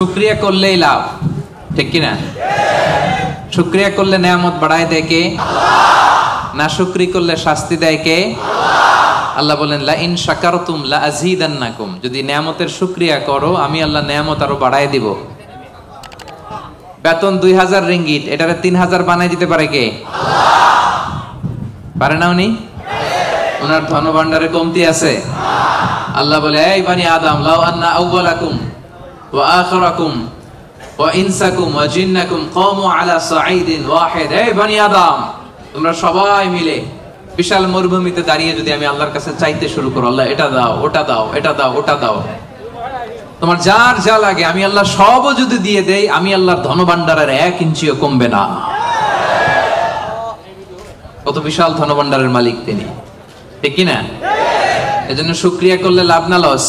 শুকরিয়া করলেই লাভ, ঠিক কিনা? শুকরিয়া করলে নেয়ামত বাড়ায় দেয় কে? না শুকরি করলে শাস্তি দেয় কে? আল্লাহ বলেন লা ইন শাকারতুম লা আযীদান্নাকুম, যদি নেয়ামতের শুকরিয়া করো আমি আল্লাহ নেয়ামত আরো বাড়ায় দিব। বেতন 2000 রিঙ্গিট, এটারে 3000 বানাই দিতে পারে কে? পারে না উনি? ওনার ধনভাণ্ডারে কমতি আছে? আল্লাহ বলে এই বানি আদম লাউ আন্না আউওয়ালাকুম ওয়া আখিরাকুম ওয়া ইনসাকুম ওয়া জিন্নাকুম কামু আলা সাঈদিন ওয়াহিদ, এই বানি আদম তোমরা সবাই মিলে বিশাল মরুভূমিতে দাঁড়িয়ে যদি আমি আল্লাহর কাছে চাইতে শুরু করো, আল্লাহ এটা দাও ওটা দাও এটা দাও ওটা দাও, তোমার যার যা লাগে আমি আল্লাহ সবও যদি দিয়ে দেই, আমি আল্লাহর ধনভাণ্ডারের 1 ইঞ্চিও কমবে না। কত বিশাল ধনভাণ্ডারের মালিক তিনি, ঠিক কি না? এজন্য শুকরিয়া করলে লাভ না লস?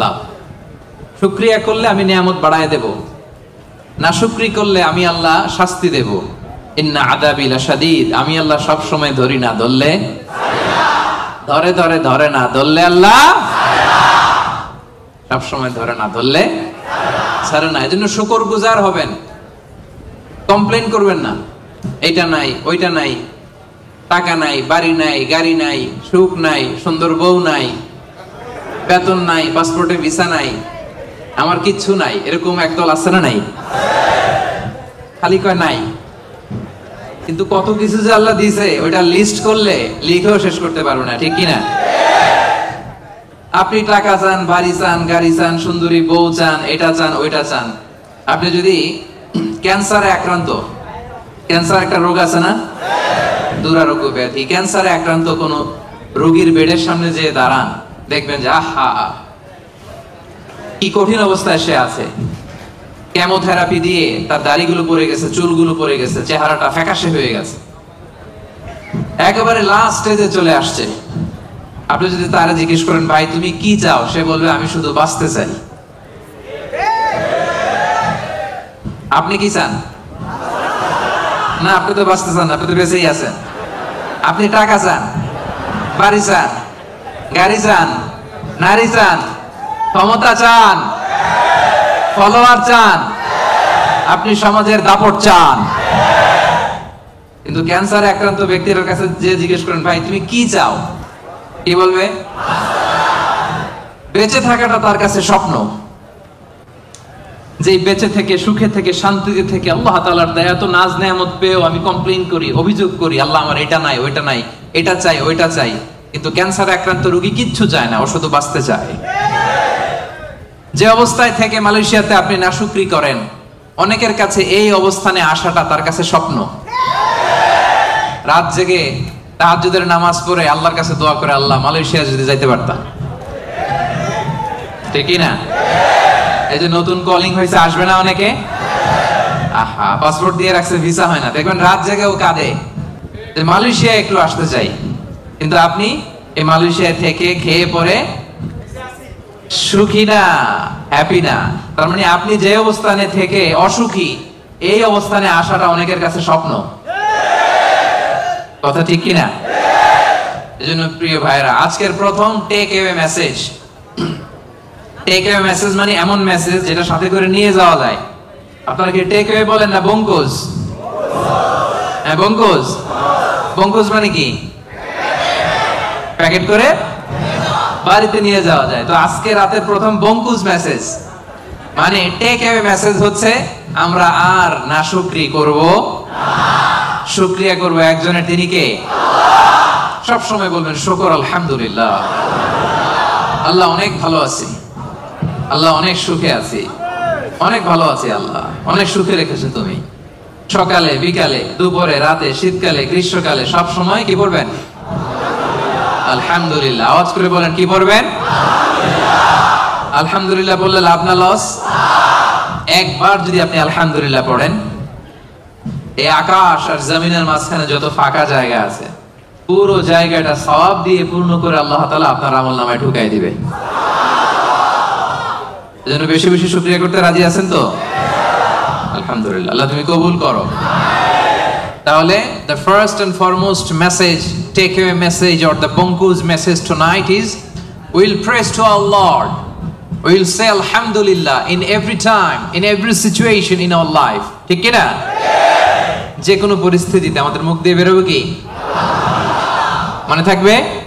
লাভ। শুকরিয়া করলে আমি নিয়ামত বাড়ায় দেব, না শুকরি করলে আমি আল্লাহ শাস্তি দেব। ইন্না আযাবি লাশাদীদ, আমি আল্লাহ সব সময় ধরি না, ধরলে ধরে ধরে ধরে না, ধরলে আল্লাহ সব সময় ধরে না, ধরলে ছাড়ে না। এজন্য শুকরগুজার হবেন, কমপ্লেইন করবেন না এইটা নাই ওইটা নাই, টাকা নাই, বাড়ি নাই, গাড়ি নাই, সুখ নাই, সুন্দর বউ নাই, বেতন নাই, পাসপোর্টে ভিসা নাই, আমার কিচ্ছু নাই, এরকম একদল আছে না? নাই, খালি কয় নাই। কিন্তু কত কিছু যে আল্লাহ দিয়েছে ওইটা লিস্ট করলে লিখেও শেষ করতে পারবো না, ঠিক কিনা? আপনি টাকা চান, বাড়ি চান, গাড়ি চান, সুন্দরী বউ চান, এটা চান ওইটা চান। আপনি যদি ক্যান্সারে আক্রান্ত, ক্যান্সার একটা রোগ আছে না, দুরারোগ্য ব্যাধি, ক্যান্সারে আক্রান্ত কোন রোগীর বেডের সামনে যে দাঁড়ান, দেখবেন যে আহা কি কঠিন অবস্থায় সে আছে। কেমোথেরাপি দিয়ে তার দাড়িগুলো পড়ে গেছে, চুলগুলো পড়ে গেছে, চেহারাটা ফ্যাকাশে হয়ে গেছে, একেবারে লাস্ট স্টেজে চলে আসছে। আপনি যদি তারা জিজ্ঞেস করেন ভাই তুমি কি চাও, সে বলবে আমি শুধু বাঁচতে চাই। আপনি কি চান? না, আপনি তো বাঁচতে চান না, আপনি তো বেঁচেই আছেন। আপনি টাকা চান, বাড়ি চান, গাড়ি চান, নারী চান, ক্ষমতা চান, ফলোয়ার চান, আপনি সমাজের দাপট চান। কিন্তু ক্যান্সারে আক্রান্ত ব্যক্তির কাছে যে জিজ্ঞেস করেন ভাই তুমি কি চাও, কি বলবে? বেঁচে থাকাটা তার কাছে স্বপ্ন। যে বেঁচে থেকে, সুখে থেকে, শান্তিতে থেকে আল্লাহ তাআলার দয়া তো নাজ নেয়ামত পেয়েও আমি কমপ্লেইন করি, অভিযোগ করি, আল্লাহ আমার এটা নাই ওইটা নাই, এটা চাই ওইটা চাই। কিন্তু ক্যান্সারে আক্রান্ত রোগী কিচ্ছু চায় না, ও শুধু বাঁচতে চায়। যে অবস্থায় থেকে মালয়েশিয়াতে আপনি নাশুকরি করেন, অনেকের কাছে এই অবস্থানে আসাটা তার কাছে স্বপ্ন। রাত জেগে তাহাজ্জুদের নামাজ পড়ে আল্লাহর কাছে দোয়া করে, আল্লাহ মালয়েশিয়া যদি যাইতে পারতাম, ঠিক না? এই যে নতুন কলিং হয়েছে, আসবে না অনেকে? আহা, পাসপোর্ট দিয়ে রাখছে, ভিসা হয় না, দেখবেন রাত জেগেও কাঁদে যে মালয়েশিয়া একটু আসতে চাই। কিন্তু আপনি এই মালয়েশিয়া থেকে খেয়ে পরে সুখী না, হ্যাপি না। তার মানে আপনি যে অবস্থানে থেকে অসুখী, এই অবস্থানে আসাটা অনেকের কাছে স্বপ্ন। কথা ঠিক কিনা? এজন্য প্রিয় ভাইরা, আজকের প্রথম take away message. Take away message মানে এমন মেসেজ যেটা সাথে করে নিয়ে যাওয়া যায়। আপনারা কি টেক অ্যাওয়ে বলেন না বঙ্কুজ? হ্যাঁ বঙ্কুজ। বঙ্কুজ মানে কি? প্যাকেট করে বাড়িতে নিয়ে যাওয়া যায়। তো আজকে রাতের প্রথম বঙ্কুজ মেসেজ মানে টেক অ্যাওয়ে মেসেজ হচ্ছে আমরা আর নাশুকরি করব না, শুকরিয়া করব একজনের, তিনি কে? সব সময় বলবেন শুকর আলহামদুলিল্লাহ, আল্লাহ অনেক ভালো আছি, আল্লাহ অনেক সুখে আছি, অনেক ভালো আছি, আল্লাহ অনেক সুখে রেখেছে তুমি। সকালে বিকালে দুপুরে রাতে শীতকালে গ্রীষ্মকালে সব সময় কি বলবেন? আলহামদুলিল্লাহ। আওয়াজ করে বলেন কি বলবেন? আলহামদুলিল্লাহ বললে লাভ না লস? একবার যদি আপনি আলহামদুলিল্লাহ পড়েন, এই আকাশ আর জমিনের মাঝখানে যত ফাঁকা জায়গা আছে পুরো জায়গাটা সওয়াব দিয়ে পূর্ণ করে আল্লাহ তাআলা আপনার আমলনামায় ঢুকাই দিবে। এজন্য বেশি বেশি শুকরিয়া করতে রাজি আছেন তো? আলহামদুলিল্লাহ, আল্লাহ তুমি কবুল করো। তাহলে the first and foremost message, takeaway message or the Bongku's message tonight is we'll praise to our Lord We will say alhamdulillah in every time, in every situation in our life. ঠিক কি না? যে কোনো পরিস্থিতিতে আমাদের মুখ দিয়ে বেরোবে কি? মনে থাকবে?